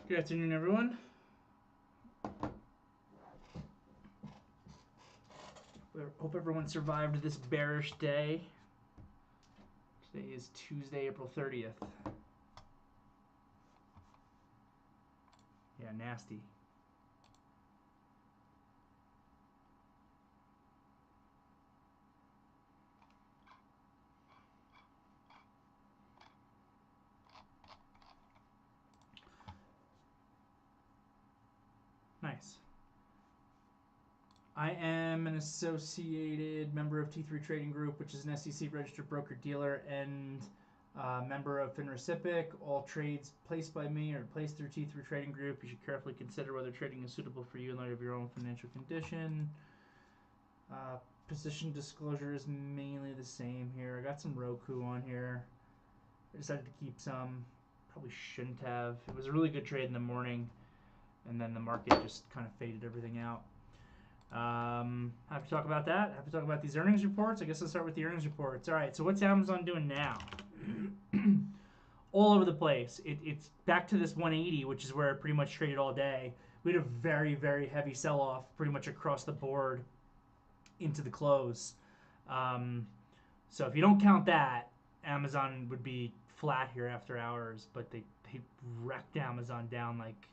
Good afternoon, everyone. Hope everyone survived this bearish day. Today is Tuesday, April 30th. Yeah, nasty. Nice. I am an associated member of T3 Trading Group, which is an SEC registered broker-dealer, and member of FINRECIPIC. All trades placed by me are placed through T3 Trading Group. You should carefully consider whether trading is suitable for you in light of your own financial condition. Position disclosure is mainly the same here. I got some Roku on here. I decided to keep some. Probably shouldn't have. It was a really good trade in the morning, and then the market just kind of faded everything out. Have to talk about that. Have to talk about these earnings reports. I guess let's start with the earnings reports. All right, so what's Amazon doing now? All over the place. It's back to this 180, which is where it pretty much traded all day. We had a very, very heavy sell-off pretty much across the board into the close. So if you don't count that, Amazon would be flat here after hours, but they wrecked Amazon down like,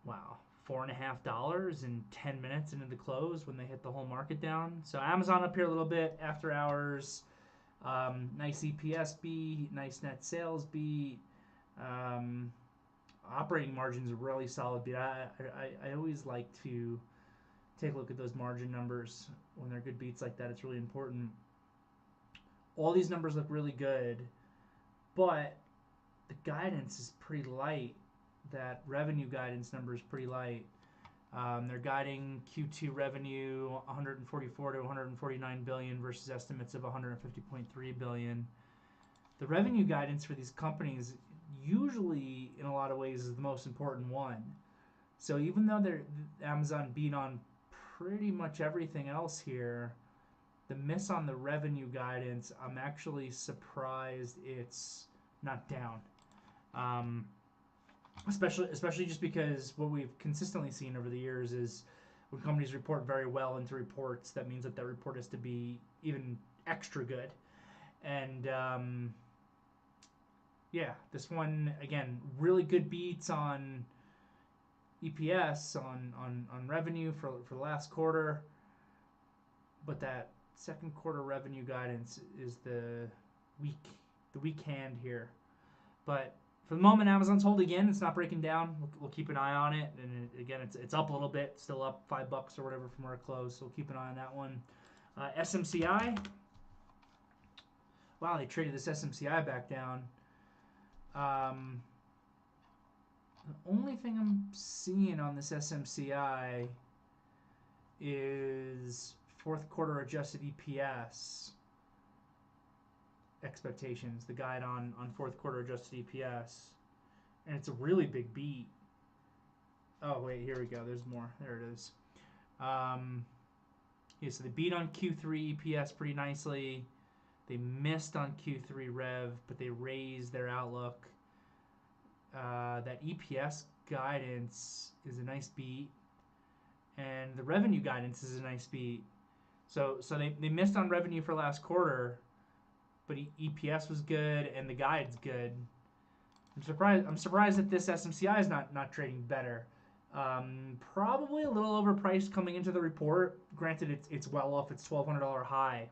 wow, $4.50 in 10 minutes into the close when they hit the whole market down. So Amazon up here a little bit after hours. Nice EPS beat, nice net sales beat. Operating margins are really solid beat. I always like to take a look at those margin numbers when they're good beats like that. It's really important. All these numbers look really good, but the guidance is pretty light. That revenue guidance number is pretty light. They're guiding Q2 revenue 144 to 149 billion versus estimates of 150.3 billion. The revenue guidance for these companies usually, in a lot of ways, is the most important one. So even though Amazon beat on pretty much everything else here, the miss on the revenue guidance, I'm actually surprised it's not down. Especially just because what we've consistently seen over the years is when companies report very well into reports, that means that report is to be even extra good. And yeah, this one, again, really good beats on EPS, on revenue for the last quarter. But that second quarter revenue guidance is the weak hand here. But for the moment, Amazon's holding in. It's not breaking down. We'll keep an eye on it. And again, it's up a little bit, still up $5 or whatever from where it closed. So we'll keep an eye on that one. SMCI. Wow, they traded this SMCI back down. The only thing I'm seeing on this SMCI is fourth quarter adjusted EPS expectations, the guide on fourth quarter adjusted EPS, and it's a really big beat. Oh wait, here we go. There's more. There it is. Yeah, so they beat on Q3 EPS pretty nicely. They missed on Q3 rev, but they raised their outlook. That EPS guidance is a nice beat, and the revenue guidance is a nice beat. So they missed on revenue for last quarter, but EPS was good and the guide's good. I'm surprised that this SMCI is not trading better. Probably a little overpriced coming into the report. Granted, it's well off its $1,200 high,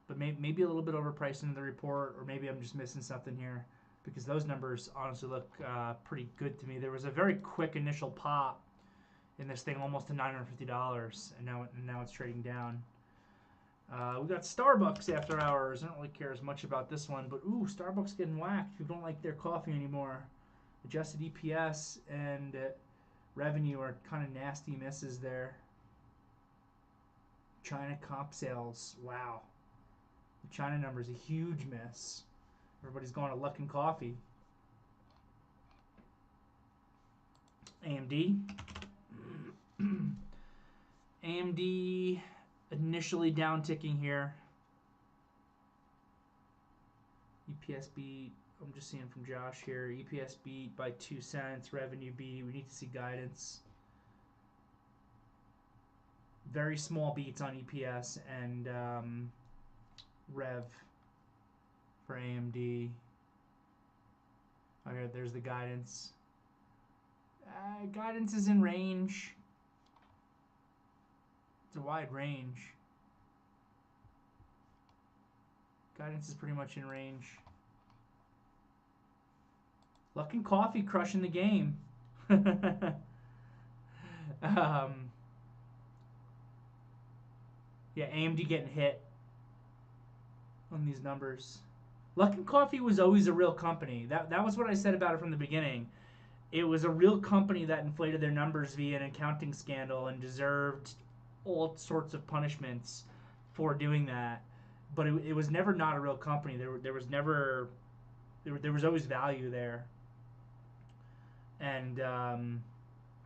but maybe a little bit overpriced into the report, or maybe I'm just missing something here because those numbers honestly look pretty good to me. There was a very quick initial pop in this thing, almost to $950, and now it's trading down. We got Starbucks after hours. I don't really care as much about this one, but ooh, Starbucks getting whacked. People don't like their coffee anymore. Adjusted EPS and revenue are kind of nasty misses there. China comp sales, wow. The China number is a huge miss. Everybody's going to Luckin Coffee. AMD. AMD initially down ticking here. EPS beat. I'm just seeing from Josh here. EPS beat by 2 cents. Revenue beat. We need to see guidance. Very small beats on EPS and Rev for AMD. Okay, there's the guidance. Guidance is in range. It's a wide range. Guidance is pretty much in range. Luck and Coffee crushing the game. Yeah, AMD getting hit on these numbers. Luck and Coffee was always a real company. That was what I said about it from the beginning. It was a real company that inflated their numbers via an accounting scandal and deserved all sorts of punishments for doing that. But it was never not a real company. There was always value there. And I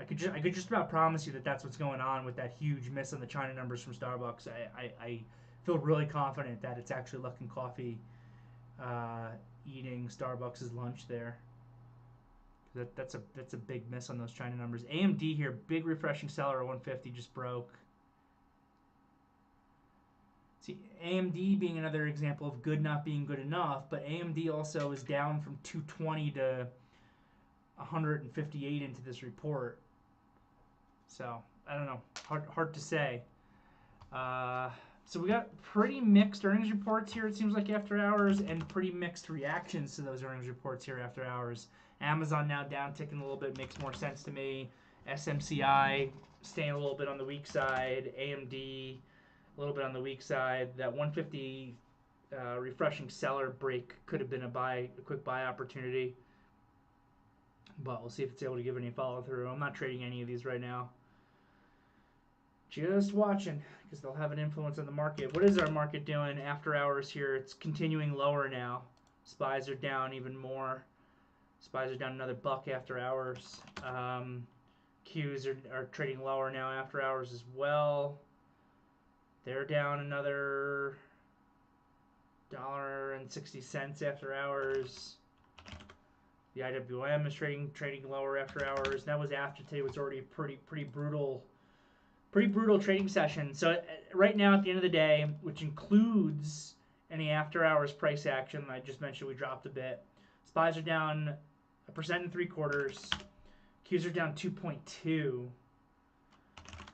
could just about promise you that that's what's going on with that huge miss on the China numbers from Starbucks. I feel really confident that it's actually Luck and Coffee eating Starbucks' lunch there. That's a big miss on those China numbers. AMD here, big refreshing seller at 150, just broke. See, AMD being another example of good not being good enough, but AMD also is down from 220 to 158 into this report. So, I don't know. Hard to say. So we got pretty mixed earnings reports here, it seems like, after hours, and pretty mixed reactions to those earnings reports here after hours. Amazon now down ticking a little bit, makes more sense to me. SMCI staying a little bit on the weak side. AMD a little bit on the weak side. That 150 refreshing seller break could have been a quick buy opportunity. But we'll see if it's able to give any follow through. I'm not trading any of these right now. Just watching, because they'll have an influence on the market. What is our market doing after hours here? It's continuing lower now. SPYs are down even more. SPYs are down another buck after hours. Qs are trading lower now after hours as well. They're down another $1.60 after hours. The IWM is trading lower after hours. That was after today was already a pretty brutal trading session. So right now at the end of the day, which includes any after hours price action, I just mentioned we dropped a bit. SPYs are down 1.75%. Qs are down 2.2,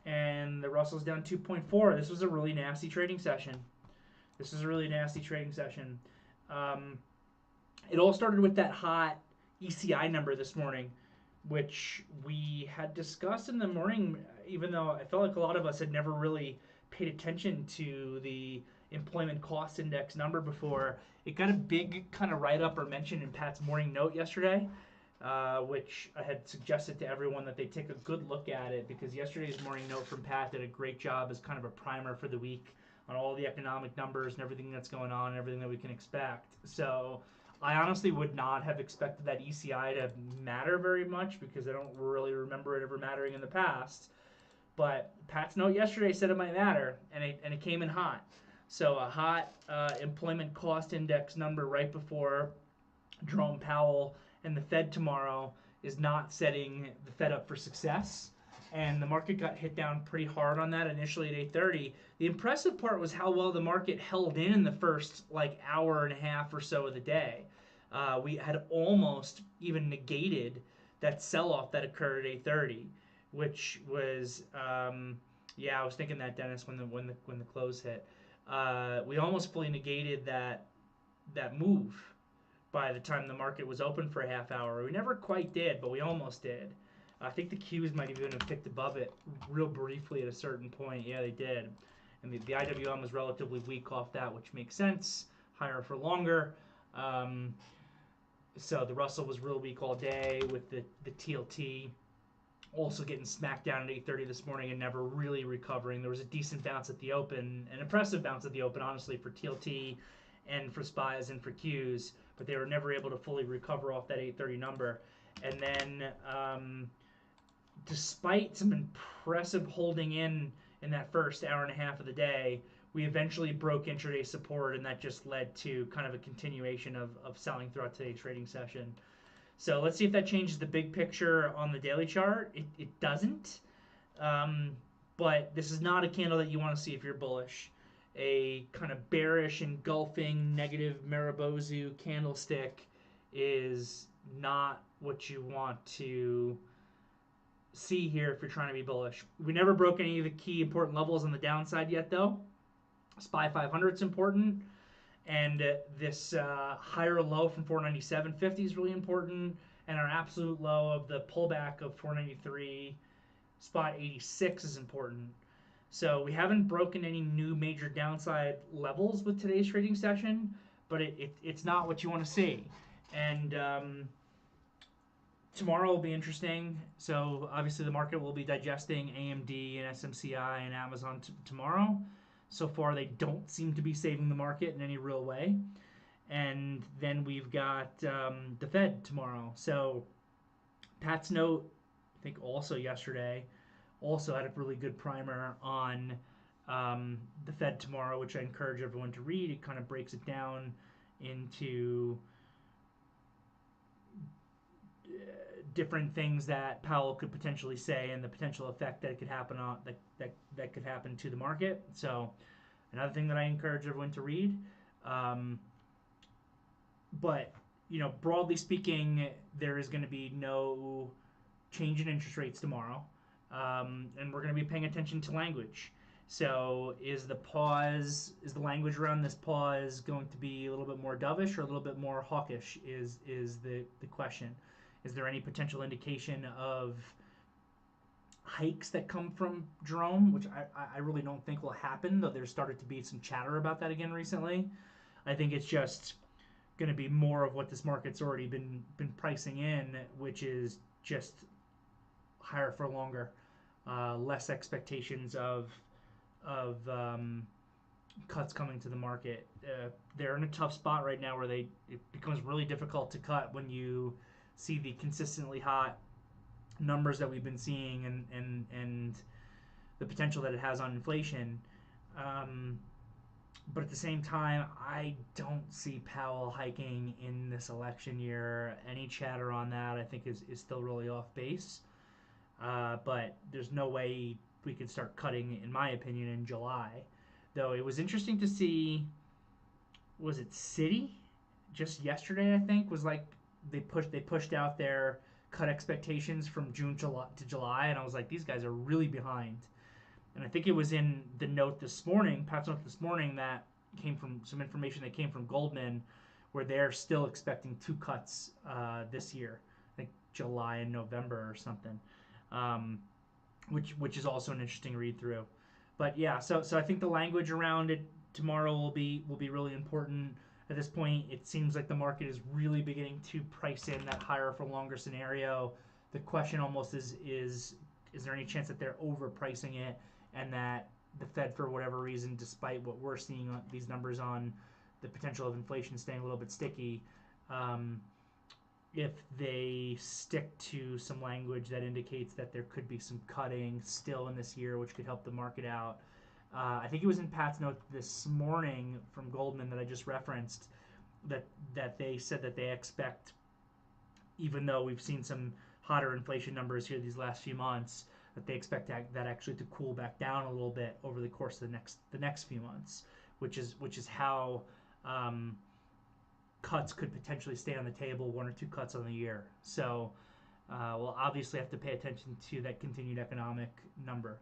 and the Russell's down 2.4. This was a really nasty trading session. It all started with that hot ECI number this morning, which we had discussed in the morning, even though I felt like a lot of us had never really paid attention to the employment cost index number before. It got a big kind of write-up or mention in Pat's morning note yesterday, which I had suggested to everyone that they take a good look at it, because yesterday's morning note from Pat did a great job as kind of a primer for the week on all the economic numbers and everything that's going on and everything that we can expect. So I honestly would not have expected that ECI to matter very much, because I don't really remember it ever mattering in the past. But Pat's note yesterday said it might matter, and it came in hot. So a hot employment cost index number right before Jerome Powell and the Fed tomorrow is not setting the Fed up for success. And the market got hit down pretty hard on that initially at 8:30. The impressive part was how well the market held in the first hour and a half or so of the day. We had almost even negated that sell-off that occurred at 8:30, which was I was thinking that, Dennis, when the close hit. We almost fully negated that move by the time the market was open for a half hour. We never quite did, but we almost did. I think the Qs might even have ticked above it real briefly at a certain point. Yeah, they did. And the IWM was relatively weak off that, which makes sense. Higher for longer. So the Russell was real weak all day, with the TLT also getting smacked down at 8:30 this morning and never really recovering. There was a decent bounce at the open, an impressive bounce at the open, honestly, for TLT and for SPYs and for Qs, but they were never able to fully recover off that 8:30 number. And then despite some impressive holding in that first hour and a half of the day, we eventually broke intraday support, and that just led to kind of a continuation of selling throughout today's trading session. So let's see if that changes the big picture on the daily chart. It doesn't. But this is not a candle that you want to see if you're bullish. A kind of bearish, engulfing, negative Maribozu candlestick is not what you want to see here if you're trying to be bullish. We never broke any of the key important levels on the downside yet, though. SPY 500 is important, and this higher low from 497.50 is really important, and our absolute low of the pullback of 493 spot 86 is important. So we haven't broken any new major downside levels with today's trading session, but it's not what you want to see. And tomorrow will be interesting. So obviously the market will be digesting AMD and SMCI and Amazon tomorrow. So far they don't seem to be saving the market in any real way. And then we've got the Fed tomorrow. So Pat's note, I think also yesterday, also had a really good primer on the Fed tomorrow, which I encourage everyone to read. It kind of breaks it down into different things that Powell could potentially say and the potential effect that it could happen on that could happen to the market. So another thing that I encourage everyone to read. But broadly speaking, there is going to be no change in interest rates tomorrow, and we're going to be paying attention to language. So is the language around this pause going to be a little bit more dovish or a little bit more hawkish? Is the question. Is there any potential indication of hikes that come from Jerome, which I really don't think will happen, though there's started to be some chatter about that again recently. I think it's just going to be more of what this market's already been pricing in, which is just higher for longer, less expectations of cuts coming to the market. They're in a tough spot right now where it becomes really difficult to cut when you see the consistently hot numbers that we've been seeing and the potential that it has on inflation. But at the same time, I don't see Powell hiking in this election year. Any chatter on that, I think, is still really off base. But there's no way we could start cutting, in my opinion, in July. Though it was interesting to see, was it Citi? Just yesterday, I think, was like they pushed out their cut expectations from June to July, and I was like, these guys are really behind. And I think it was in the note this morning, Pat's note this morning, that came from some information that came from Goldman, where they're still expecting 2 cuts this year, I think July and November or something, which is also an interesting read through. But yeah, so I think the language around it tomorrow will be really important. At this point, it seems like the market is really beginning to price in that higher for longer scenario. The question almost is there any chance that they're overpricing it, and that the Fed, for whatever reason, despite what we're seeing on these numbers on the potential of inflation staying a little bit sticky, if they stick to some language that indicates that there could be some cutting still in this year, which could help the market out. I think it was in Pat's note this morning from Goldman that I just referenced that they said that they expect, even though we've seen some hotter inflation numbers here these last few months, that they expect that actually to cool back down a little bit over the course of the next few months, which is how cuts could potentially stay on the table, 1 or 2 cuts on the year. So we'll obviously have to pay attention to that continued economic number.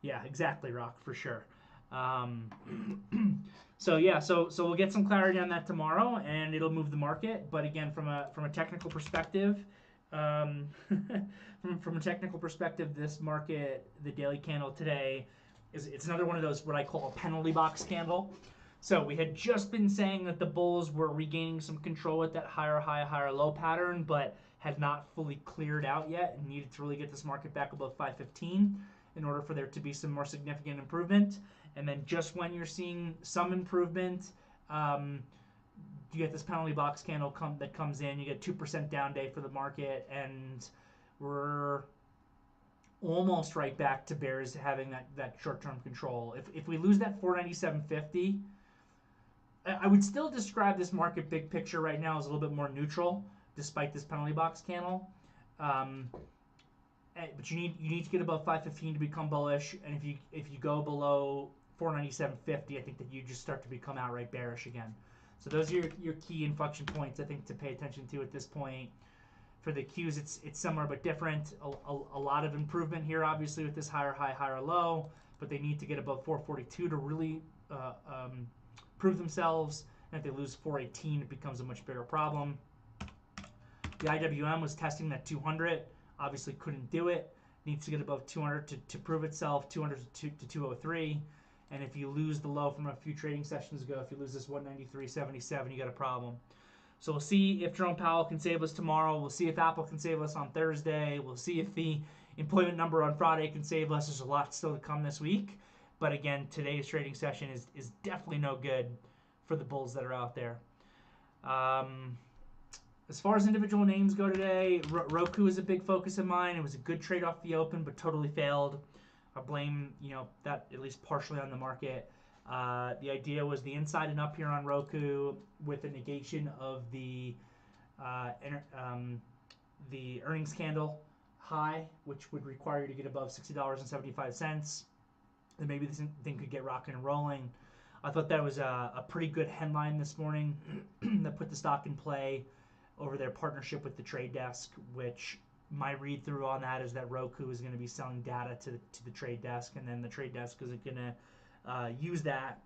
Yeah, exactly, Rock, for sure. So we'll get some clarity on that tomorrow, and it'll move the market. But again, from a technical perspective, from a technical perspective, this market, the daily candle today, it's another one of those what I call a penalty box candle. So we had just been saying that the bulls were regaining some control with that higher high, higher low pattern, but had not fully cleared out yet and needed to really get this market back above 515 in order for there to be some more significant improvement. And then just when you're seeing some improvement, you get this penalty box candle that comes in. You get 2% down day for the market, and we're almost right back to bears having that short-term control. If we lose that 497.50, I would still describe this market big picture right now as a little bit more neutral, despite this penalty box candle. Um, but you need to get above 515 to become bullish, and if you go below 497.50, I think that you just start to become outright bearish again. So those are your key inflection points, I think, to pay attention to at this point. For the Qs, it's similar but different. A lot of improvement here, obviously, with this higher high, higher low, but they need to get above 442 to really prove themselves. And if they lose 418, it becomes a much bigger problem. The IWM was testing that 200, obviously couldn't do it. Needs to get above 200 to prove itself, 200 to 203. And if you lose the low from a few trading sessions ago, if you lose this 193.77, you got a problem. So we'll see if Jerome Powell can save us tomorrow. We'll see if Apple can save us on Thursday. We'll see if the employment number on Friday can save us. There's a lot still to come this week. But again, today's trading session is definitely no good for the bulls that are out there. As far as individual names go today, Roku is a big focus of mine. It was a good trade off the open, but totally failed. I blame that at least partially on the market. The idea was the inside and up here on Roku with a negation of the earnings candle high, which would require you to get above $60.75. Then maybe this thing could get rocking and rolling. I thought that was a pretty good headline this morning that put the stock in play over their partnership with the trade desk, which my read through on that is that Roku is going to be selling data to the trade desk, and then the trade desk is going to use that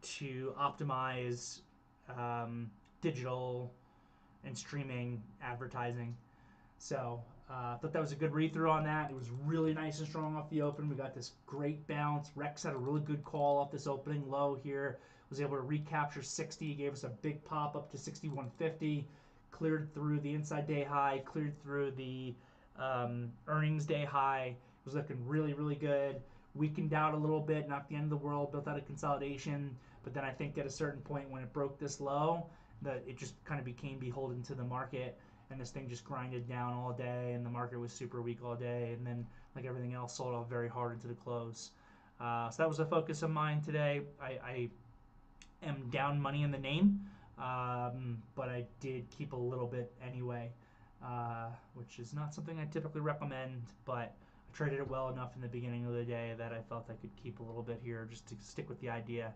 to optimize digital and streaming advertising. So I thought that was a good read through on that. It was really nice and strong off the open. We got this great bounce. Rex had a really good call off this opening low here. Was able to recapture 60. Gave us a big pop up to 61.50. Cleared through the inside day high. Cleared through the earnings day high. Was looking really, really good. Weakened out a little bit. Not the end of the world. Built out a consolidation. But then I think at a certain point when it broke this low, that it just kind of became beholden to the market. And this thing just grinded down all day, and the market was super weak all day, and then, like everything else, sold off very hard into the close. So that was a focus of mine today. I am down money in the name, but I did keep a little bit anyway, which is not something I typically recommend, but I traded it well enough in the beginning of the day that I felt I could keep a little bit here just to stick with the idea.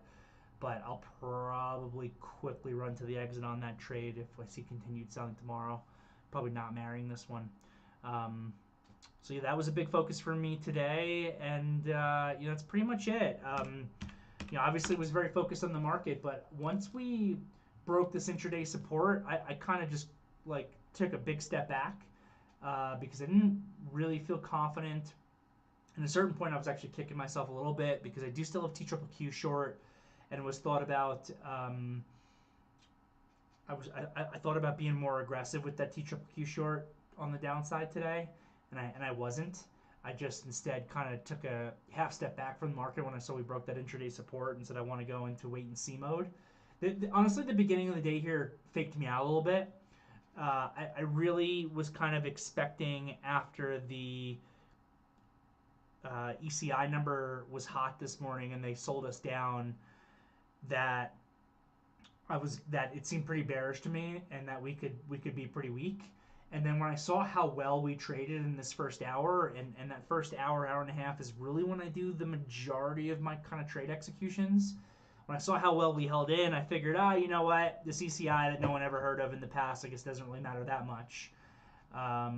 But I'll probably quickly run to the exit on that trade if I see continued selling tomorrow. Probably not marrying this one. So yeah, that was a big focus for me today, and that's pretty much it. Obviously it was very focused on the market, but once we broke this intraday support, I kind of just took a big step back because I didn't really feel confident. At a certain point, I was actually kicking myself a little bit because I do still have TQQQ short, and was thought about. I thought about being more aggressive with that TQQQ short on the downside today, and I wasn't. I just instead kind of took a half step back from the market when I saw we broke that intraday support and said I want to go into wait and see mode. Honestly, the beginning of the day here faked me out a little bit. I really was kind of expecting after the ECI number was hot this morning and they sold us down that it seemed pretty bearish to me and that we could be pretty weak. And then when I saw how well we traded in this first hour, and that first hour and a half is really when I do the majority of my kind of trade executions. When I saw how well we held in, I figured, you know what, this ECI that no one ever heard of in the past, I guess doesn't really matter that much. I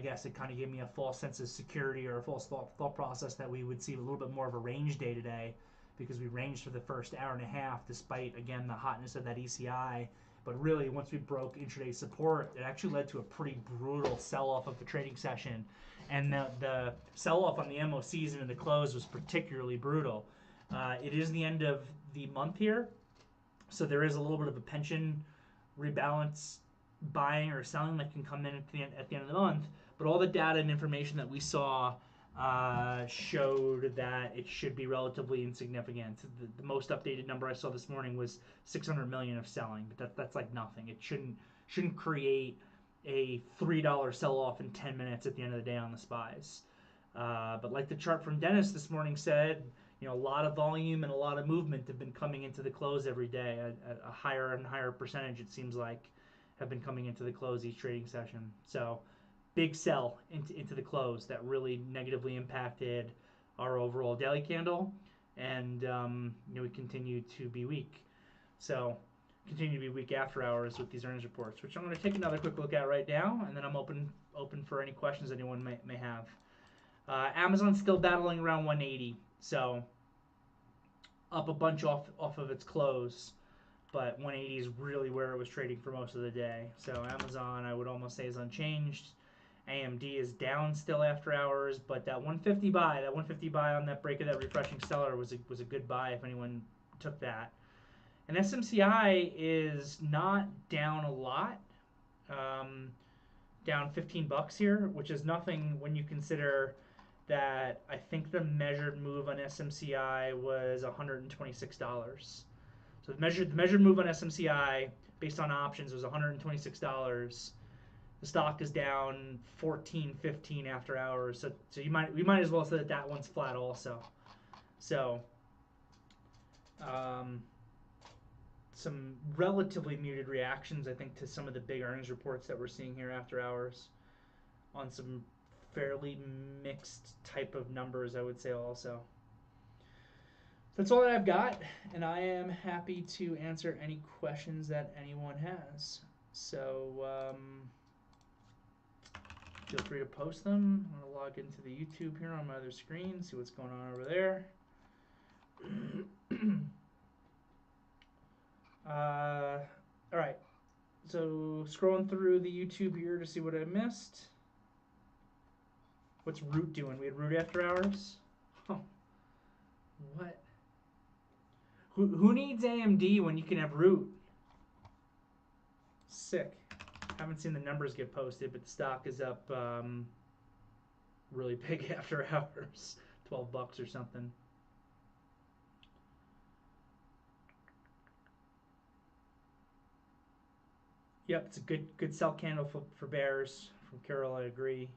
guess it kind of gave me a false sense of security or a false thought process that we would see a little bit more of a range day today, because we ranged for the first hour and a half despite, again, the hotness of that ECI. But really, once we broke intraday support, it actually led to a pretty brutal sell-off of the trading session. And the sell-off on the MOCs and in the close was particularly brutal. It is the end of the month here, so there is a little bit of a pension rebalance buying or selling that can come in at the end of the month. But all the data and information that we saw showed that it should be relatively insignificant. The most updated number I saw this morning was 600 million of selling, but that's like nothing. It shouldn't create a $3 sell-off in 10 minutes at the end of the day on the SPYs. But like the chart from Dennis this morning said, a lot of volume and a lot of movement have been coming into the close every day. A higher and higher percentage, it seems like, have been coming into the close each trading session. So big sell into the close that really negatively impacted our overall daily candle, and we continue to be weak. So continue to be weak after hours with these earnings reports, which I'm going to take another quick look at right now, and then I'm open for any questions anyone may have. Amazon's still battling around 180, so up a bunch off of its close, but 180 is really where it was trading for most of the day. So Amazon, I would almost say, is unchanged. AMD is down still after hours, but that 150 buy on that break of that refreshing seller was a good buy if anyone took that. And SMCI is not down a lot, down $15 here, which is nothing when you consider that I think the measured move on SMCI was $126. So the measured move on SMCI based on options was $126. The stock is down 14, 15 after hours. So we might as well say that one's flat also. So some relatively muted reactions, I think, to some of the big earnings reports that we're seeing here after hours on some fairly mixed type of numbers, I would say also. That's all that I've got, and I am happy to answer any questions that anyone has. So feel free to post them. I'm going to log into the YouTube here on my other screen, see what's going on over there. All right, so scrolling through the YouTube here to see what I missed. What's Root doing? We had Root after hours? Oh, what? Who needs AMD when you can have Root? Sick. Haven't seen the numbers get posted, but the stock is up really big after hours. $12 or something. Yep, it's a good sell candle for bears from Carol. I agree.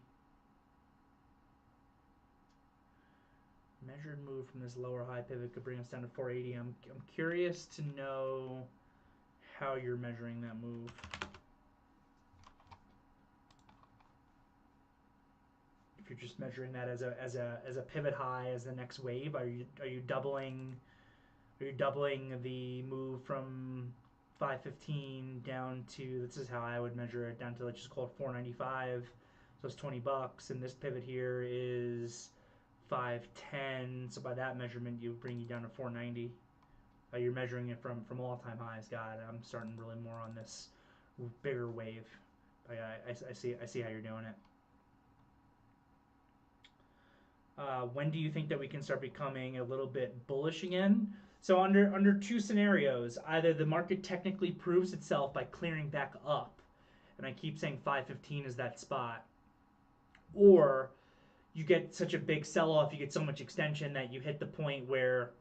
Measured move from this lower high pivot could bring us down to 480. I'm curious to know how you're measuring that move. If you're just measuring that as a pivot high as the next wave, are you doubling the move from 515 down to, this is how I would measure it, down to, let's just call it 495. So it's $20, and this pivot here is 510. So by that measurement, you bring you down to 490. You're measuring it from all-time highs. God, I'm starting really more on this bigger wave. I see how you're doing it. When do you think that we can start becoming a little bit bullish again? So under two scenarios, either the market technically proves itself by clearing back up, and I keep saying 515 is that spot, or you get such a big sell-off, you get so much extension that you hit the point where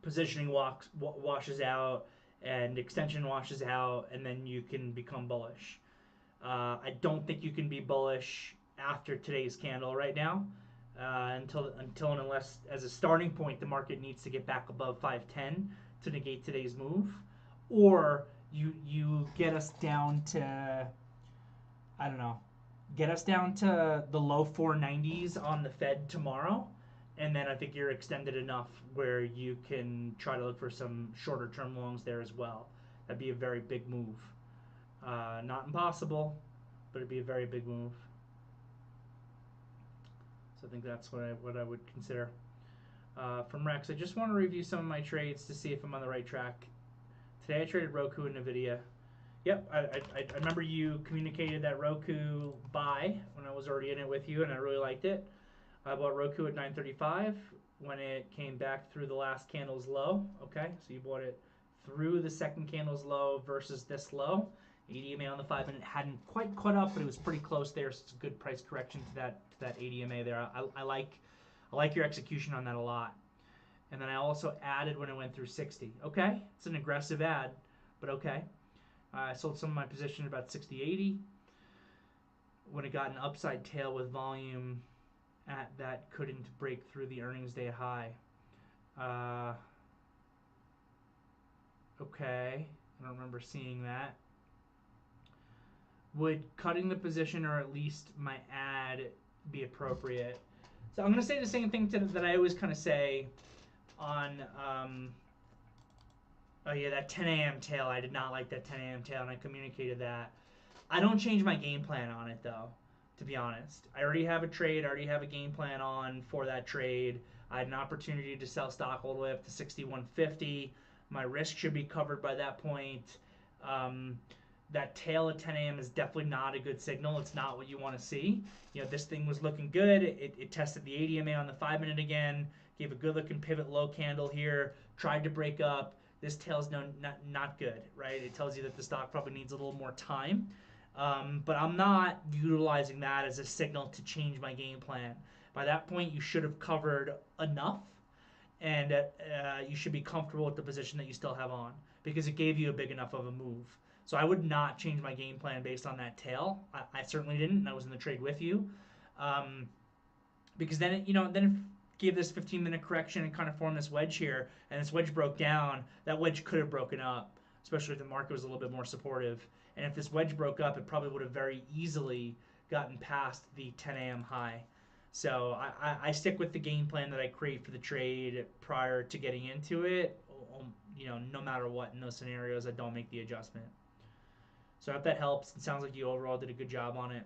positioning washes out and extension washes out, and then you can become bullish. I don't think you can be bullish after today's candle right now. Until and unless, as a starting point, the market needs to get back above 510 to negate today's move, or you get us down to, I don't know, get us down to the low 490s on the Fed tomorrow, and then I think you're extended enough where you can try to look for some shorter term longs there as well. That'd be a very big move. Not impossible, but it'd be a very big move. So I think that's what I would consider. From Rex, I just want to review some of my trades to see if I'm on the right track. Today I traded Roku and Nvidia. Yep, I remember you communicated that Roku buy when I was already in it with you, and I really liked it. I bought Roku at 935 when it came back through the last candle's low. Okay, so you bought it through the second candle's low versus this low. ADMA on the 5-minute hadn't quite caught up, but it was pretty close there. So it's a good price correction to that ADMA there. I like your execution on that a lot. And then I also added when it went through 60. Okay, it's an aggressive add, but okay. I sold some of my position at about 60.80. when it got an upside tail with volume at that couldn't break through the earnings day high. Okay, I don't remember seeing that. Would cutting the position or at least my ad be appropriate? So I'm going to say the same thing that I always kind of say on, oh yeah, that 10 a.m. tail. I did not like that 10 a.m. tail, and I communicated that. I don't change my game plan on it, though, to be honest. I already have a trade. I already have a game plan on for that trade. I had an opportunity to sell stock all the way up to 61.50. My risk should be covered by that point. That tail at 10 a.m. is definitely not a good signal. It's not what you want to see. You know, this thing was looking good. It tested the 80 MA on the 5 minute again, gave a good looking pivot low candle here, tried to break up. This tail's not good, right? It tells you that the stock probably needs a little more time. But I'm not utilizing that as a signal to change my game plan. By that point, you should have covered enough, and you should be comfortable with the position that you still have on because it gave you a big enough of a move. So I would not change my game plan based on that tail. I certainly didn't, and I was in the trade with you, because then it gave this 15-minute correction and kind of formed this wedge here, and this wedge broke down. That wedge could have broken up, especially if the market was a little bit more supportive. And if this wedge broke up, it probably would have very easily gotten past the 10 a.m. high. So I stick with the game plan that I create for the trade prior to getting into it. No matter what in those scenarios, I don't make the adjustment. So I hope that helps. It sounds like you overall did a good job on it.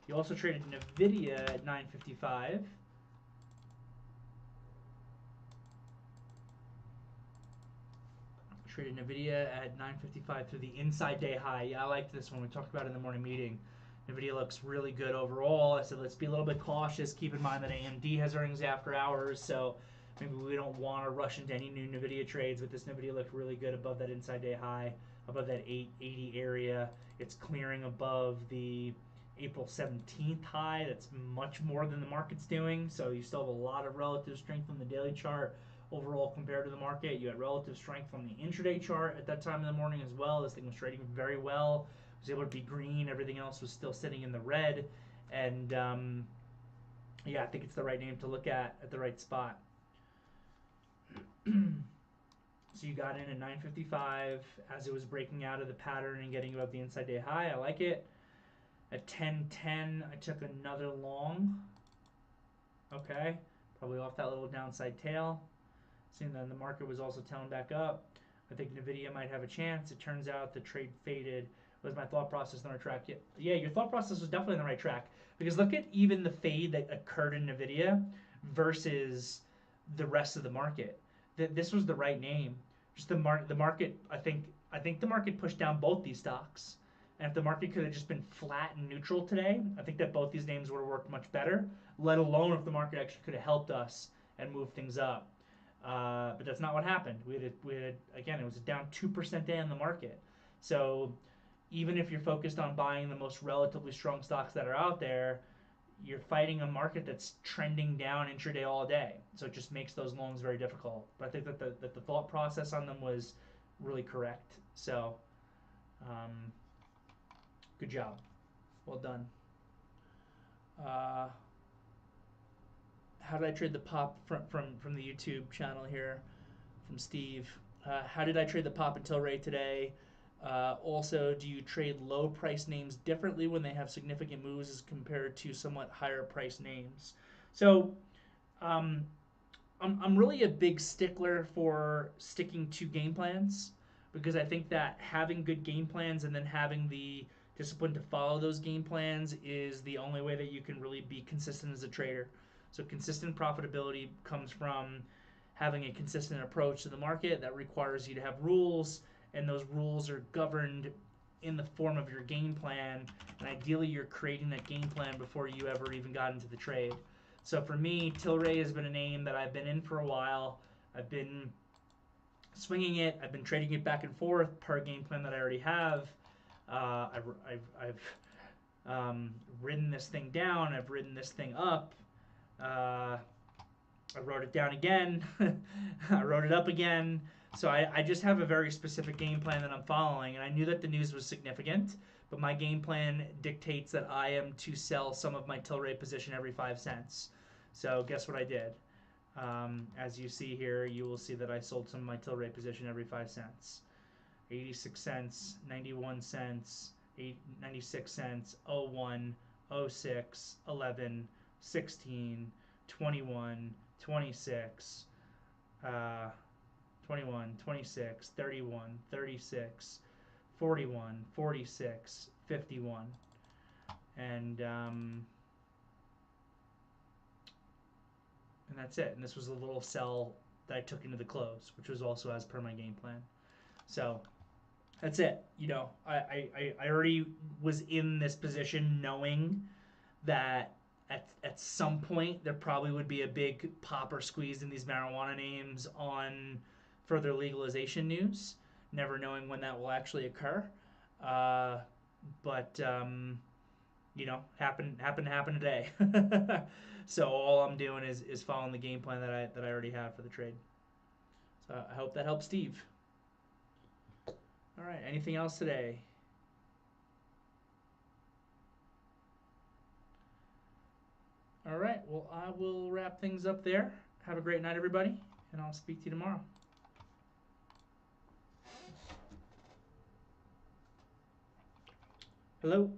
You also traded NVIDIA at 9.55. Traded NVIDIA at 9.55 through the inside day high. Yeah, I liked this one. We talked about it in the morning meeting. NVIDIA looks really good overall. I said let's be a little bit cautious. Keep in mind that AMD has earnings after hours, so maybe we don't want to rush into any new NVIDIA trades, but this NVIDIA looked really good above that inside day high, above that 880 area. It's clearing above the April 17th high. That's much more than the market's doing, so you still have a lot of relative strength on the daily chart overall compared to the market. You had relative strength on the intraday chart at that time in the morning as well. This thing was trading very well. It was able to be green. Everything else was still sitting in the red. And yeah, I think it's the right name to look at the right spot. So you got in at 9.55 as it was breaking out of the pattern and getting above the inside day high. I like it. At 10.10, I took another long. Okay, probably off that little downside tail. Seeing that the market was also tailing back up. I think NVIDIA might have a chance. It turns out the trade faded. Was my thought process on the right track? Yeah, your thought process was definitely on the right track. Because look at even the fade that occurred in NVIDIA versus the rest of the market. This was the right name. Just the market. I think the market pushed down both these stocks. And if the market could have just been flat and neutral today, I think that both these names would have worked much better. Let alone if the market actually could have helped us and moved things up. But that's not what happened. We had again, it was a down 2% day on the market. So even if you're focused on buying the most relatively strong stocks that are out there, you're fighting a market that's trending down intraday all day. So it just makes those longs very difficult. But I think that the thought process on them was really correct. So good job. Well done. How did I trade the pop from the YouTube channel here from Steve? How did I trade the pop until Ray today? Also, do you trade low price names differently when they have significant moves as compared to somewhat higher price names? So I'm really a big stickler for sticking to game plans because I think that having good game plans and then having the discipline to follow those game plans is the only way that you can really be consistent as a trader. So consistent profitability comes from having a consistent approach to the market that requires you to have rules, and those rules are governed in the form of your game plan, and ideally you're creating that game plan before you ever even got into the trade. So for me, Tilray has been a name that I've been in for a while. I've been swinging it. I've been trading it back and forth per game plan that I already have. I've ridden this thing down. I've ridden this thing up. I wrote it down again. I wrote it up again. So I just have a very specific game plan that I'm following, and I knew that the news was significant, but my game plan dictates that I am to sell some of my Tilray position every 5 cents. So guess what I did? As you see here, you will see that I sold some of my Tilray position every 5 cents. 86 cents, 91 cents, 96 cents, 01, 06, 11, 16, 21, 26, 21, 26, 31, 36, 41, 46, 51. And that's it. And this was a little sell that I took into the close, which was also as per my game plan. So that's it. You know, I already was in this position knowing that at some point there probably would be a big pop or squeeze in these marijuana names on further legalization news, never knowing when that will actually occur. But you know, happen today. So all I'm doing is following the game plan that I already have for the trade. So I hope that helps Steve. All right, anything else today? All right, well, I will wrap things up there. Have a great night, everybody, and I'll speak to you tomorrow. Hello?